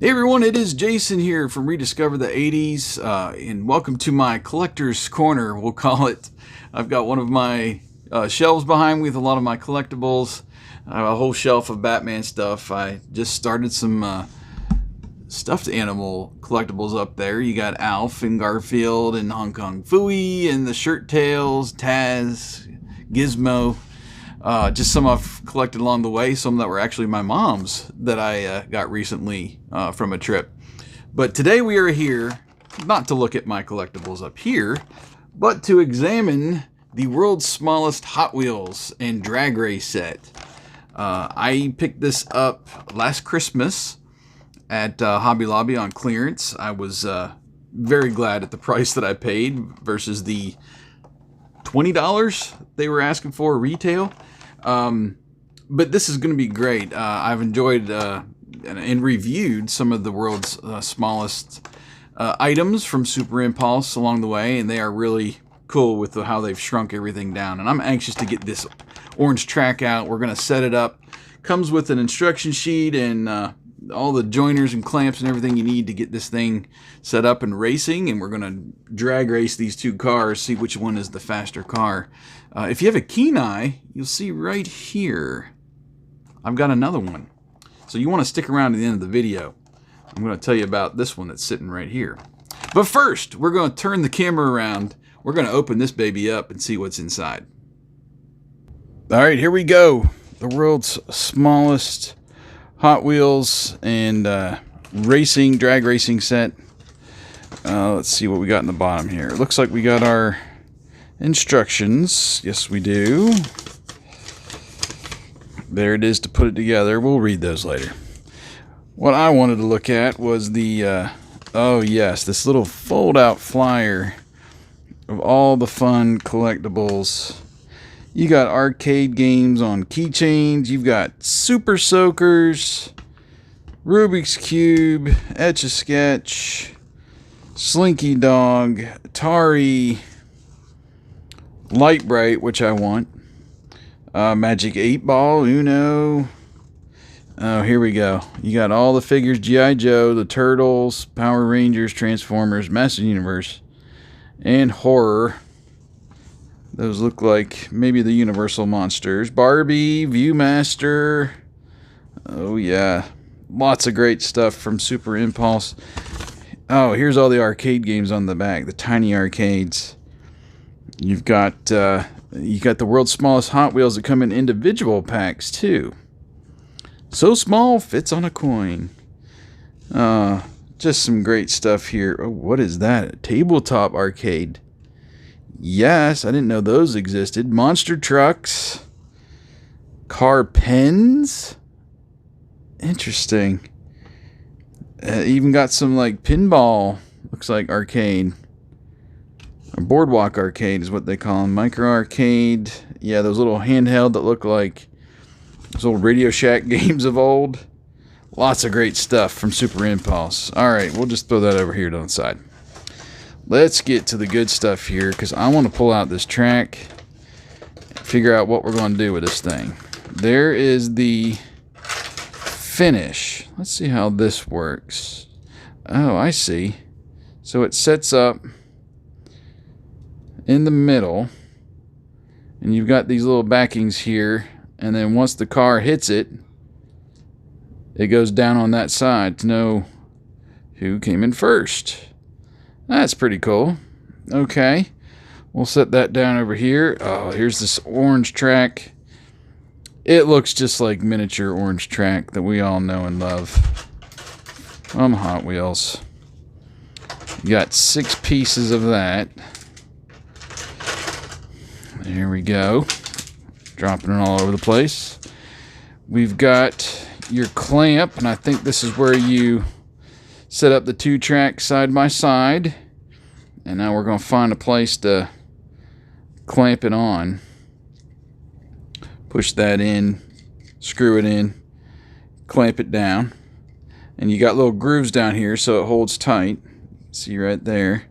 Hey everyone, it is Jason here from Rediscover the 80s, and welcome to my collector's corner, we'll call it. I've got one of my shelves behind me with a lot of my collectibles. I have a whole shelf of Batman stuff. I just started some stuffed animal collectibles up there. You got Alf and Garfield and Hong Kong Phooey and the Shirt Tails, Taz, Gizmo. Just some I've collected along the way, some that were actually my mom's that I got recently from a trip. But today we are here not to look at my collectibles up here, but to examine the world's smallest Hot Wheels and drag race set. I picked this up last Christmas at Hobby Lobby on clearance. I was very glad at the price that I paid versus the $20 they were asking for retail. But this is going to be great. I've enjoyed and reviewed some of the world's smallest items from Super Impulse along the way, and they are really cool with how they've shrunk everything down. And I'm anxious to get this orange track out. We're going to set it up. Comes with an instruction sheet and all the joiners and clamps and everything you need to get this thing set up and racing, and we're going to drag race these two cars, see which one is the faster car. If you have a keen eye, you'll see right here I've got another one, so you want to stick around to the end of the video. I'm going to tell you about this one that's sitting right here. But first, we're going to turn the camera around. We're going to open this baby up and see what's inside. Alright, here we go. The world's smallest Hot Wheels and drag racing set. Let's see what we got in the bottom here. It looks like we got our instructions. Yes, we do. There it is to put it together. We'll read those later. What I wanted to look at was the, oh yes, this little fold-out flyer of all the fun collectibles. You got arcade games on keychains. You've got Super Soakers, Rubik's Cube, Etch-a-Sketch, Slinky Dog, Atari, Light Bright, which I want, Magic 8 Ball, Uno. Oh, here we go. You got all the figures: G.I. Joe, the Turtles, Power Rangers, Transformers, Master Universe, and Horror. Those look like maybe the Universal monsters. Barbie, Viewmaster. Oh yeah, lots of great stuff from Super Impulse. Oh, here's all the arcade games on the back, the tiny arcades. You've got you got the world's smallest Hot Wheels that come in individual packs too. So small, fits on a coin. Just some great stuff here. Oh, what is that? A tabletop arcade. Yes, I didn't know those existed. Monster trucks. Car pens. Interesting. Even got some like pinball. Looks like arcade. A boardwalk arcade is what they call them. Micro arcade. Yeah, those little handheld that look like those old Radio Shack games of old. Lots of great stuff from Super Impulse. Alright, we'll just throw that over here to the side. Let's get to the good stuff here, because I want to pull out this track and figure out what we're going to do with this thing. There is the finish. Let's see how this works. Oh, I see. So it sets up in the middle, and you've got these little backings here, and then once the car hits it, it goes down on that side to know who came in first. That's pretty cool. Okay, we'll set that down over here. Oh, here's this orange track. It looks just like miniature orange track that we all know and love from Hot Wheels. You got 6 pieces of that. There we go. Dropping it all over the place. We've got your clamp, and I think this is where you set up the 2 tracks side by side. And now we're going to find a place to clamp it on. Push that in, screw it in, clamp it down. And you got little grooves down here so it holds tight. See right there.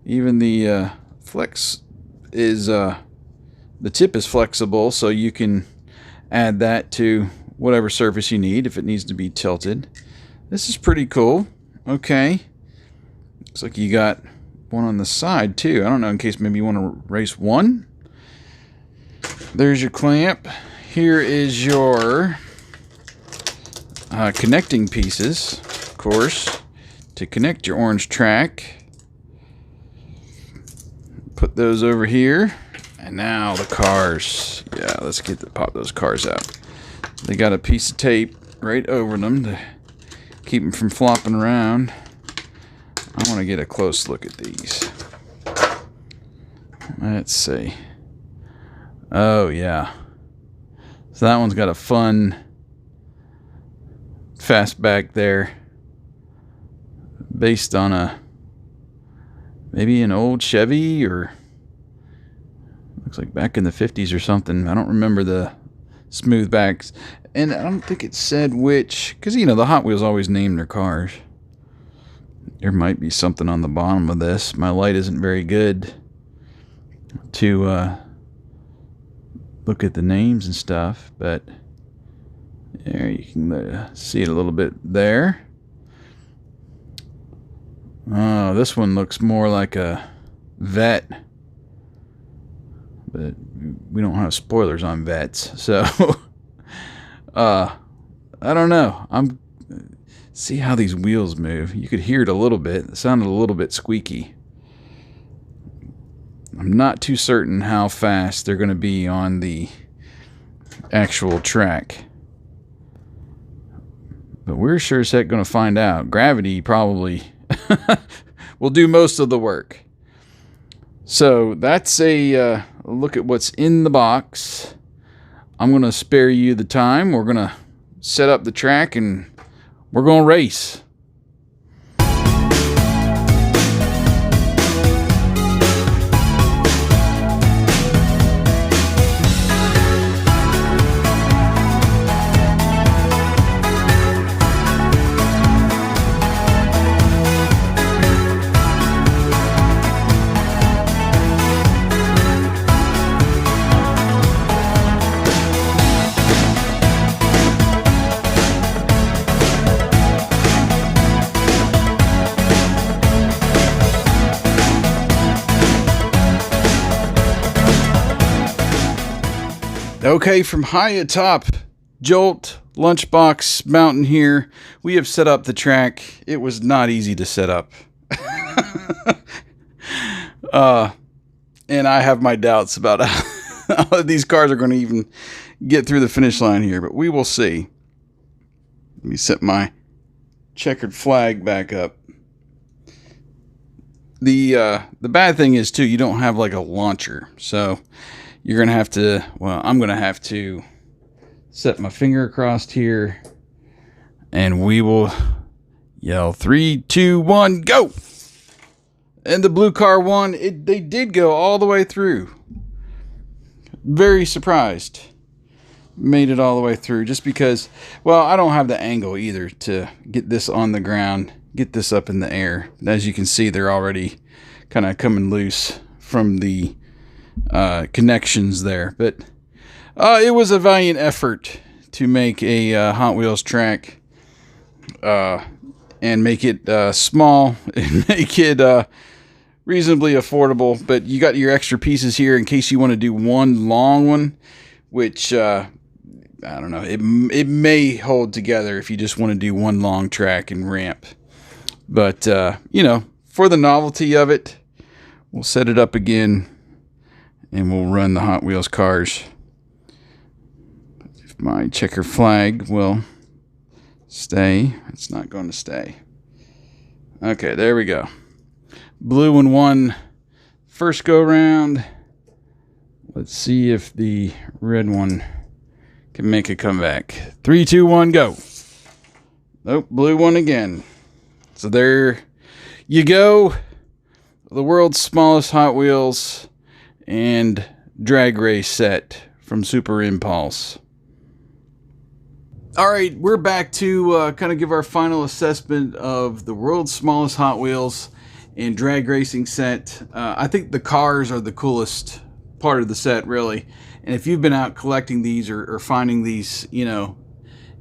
Even the flex is, the tip is flexible, so you can add that to whatever surface you need if it needs to be tilted. This is pretty cool. Okay. Looks like you got one on the side too. I don't know, in case maybe you want to race one. There's your clamp. Here is your connecting pieces, of course, to connect your orange track. Put those over here. And now the cars. Yeah, let's pop those cars out. They got a piece of tape right over them to keep them from flopping around. I want to get a close look at these. Let's see. Oh, yeah. So that one's got a fun fastback there. Based on maybe an old Chevy, or looks like back in the 50s or something. I don't remember the smooth backs. And I don't think it said which, because, you know, the Hot Wheels always name their cars. There might be something on the bottom of this. My light isn't very good to look at the names and stuff, but there you can see it a little bit there. Oh, this one looks more like a Vet, but we don't have spoilers on Vets, so I don't know. See how these wheels move. You could hear it a little bit. It sounded a little bit squeaky. I'm not too certain how fast they're going to be on the actual track, but we're sure as heck going to find out. Gravity probably will do most of the work. So that's a look at what's in the box. I'm going to spare you the time. We're going to set up the track and we're going to race. Okay, from high atop Jolt Lunchbox Mountain here, we have set up the track. It was not easy to set up. And I have my doubts about how these cars are going to even get through the finish line here, but we will see. Let me set my checkered flag back up. The bad thing is, too, you don't have like a launcher, so you're going to have to, well, I'm going to have to set my finger across here, and we will yell 3, 2, 1, go! And the blue car won. They did go all the way through. Very surprised. Made it all the way through just because, well, I don't have the angle either to get this on the ground, get this up in the air. As you can see, they're already kind of coming loose from the connections there, but it was a valiant effort to make a Hot Wheels track and make it small and make it reasonably affordable. But you got your extra pieces here in case you want to do one long one, which I don't know, it may hold together if you just want to do one long track and ramp. But you know, for the novelty of it, we'll set it up again and we'll run the Hot Wheels cars. If my checker flag will stay, it's not going to stay. Okay, there we go. Blue one won first go round. Let's see if the red one can make a comeback. 3, 2, 1, go. Nope, blue one again. So there you go. The world's smallest Hot Wheels and drag race set from Super Impulse. All right, we're back to kind of give our final assessment of the world's smallest Hot Wheels and drag racing set. I think the cars are the coolest part of the set, really. And if you've been out collecting these or finding these, you know,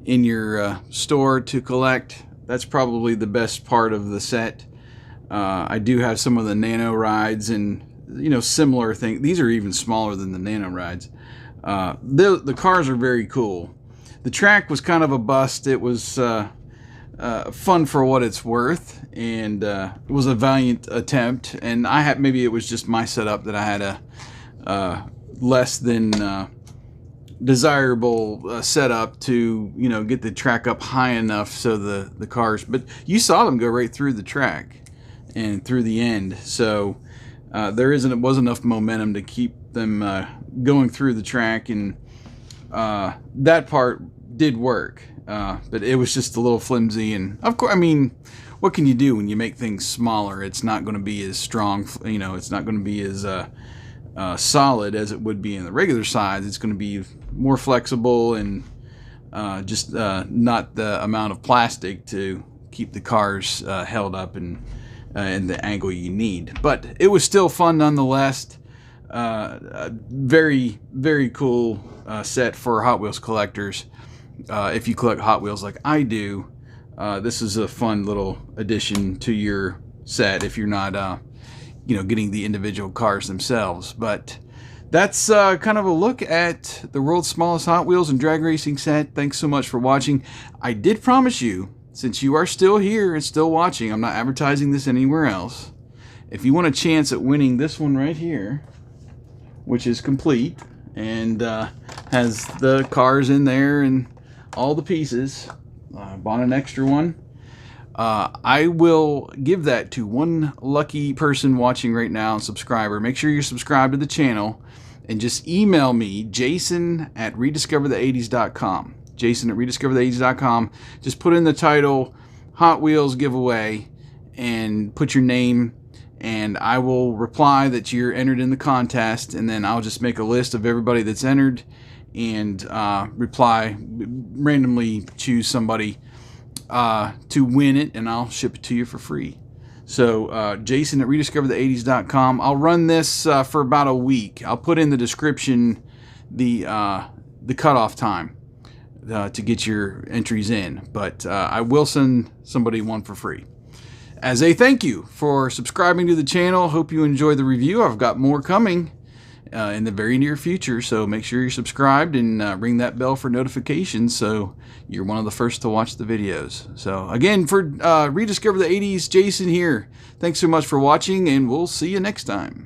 in your store to collect, That's probably the best part of the set. I do have some of the Nano rides and, you know, similar things. These are even smaller than the Nano rides. The cars are very cool. The track was kind of a bust. It was fun for what it's worth, and it was a valiant attempt. And I had, maybe it was just my setup that I had a less than desirable setup to, you know, get the track up high enough so the cars. But you saw them go right through the track and through the end, so it wasn't enough momentum to keep them going through the track, and that part did work, but it was just a little flimsy. And of course, I mean, what can you do when you make things smaller? It's not going to be as strong, you know, it's not going to be as solid as it would be in the regular size. It's going to be more flexible and just not the amount of plastic to keep the cars held up and the angle you need. But it was still fun nonetheless. Very, very cool set for Hot Wheels collectors. If you collect Hot Wheels like I do, this is a fun little addition to your set if you're not you know, getting the individual cars themselves. But that's kind of a look at the world's smallest Hot Wheels and drag racing set. Thanks so much for watching. I did promise you, since you are still here and still watching, I'm not advertising this anywhere else. If you want a chance at winning this one right here, which is complete and has the cars in there and all the pieces, I bought an extra one. I will give that to one lucky person watching right now and subscriber. Make sure you're subscribed to the channel and just email me, jason@rediscoverthe80s.com. jason@rediscoverthe80s.com. Just put in the title Hot Wheels giveaway and put your name, and I will reply that you're entered in the contest, and then I'll just make a list of everybody that's entered and randomly choose somebody to win it, and I'll ship it to you for free. So jason@rediscoverthe80s.com. I'll run this for about a week. I'll put in the description the cutoff time to get your entries in, but I will send somebody one for free. As a thank you for subscribing to the channel, hope you enjoy the review. I've got more coming in the very near future, so make sure you're subscribed and ring that bell for notifications so you're one of the first to watch the videos. So again, for Rediscover the 80s, Jason here. Thanks so much for watching, and we'll see you next time.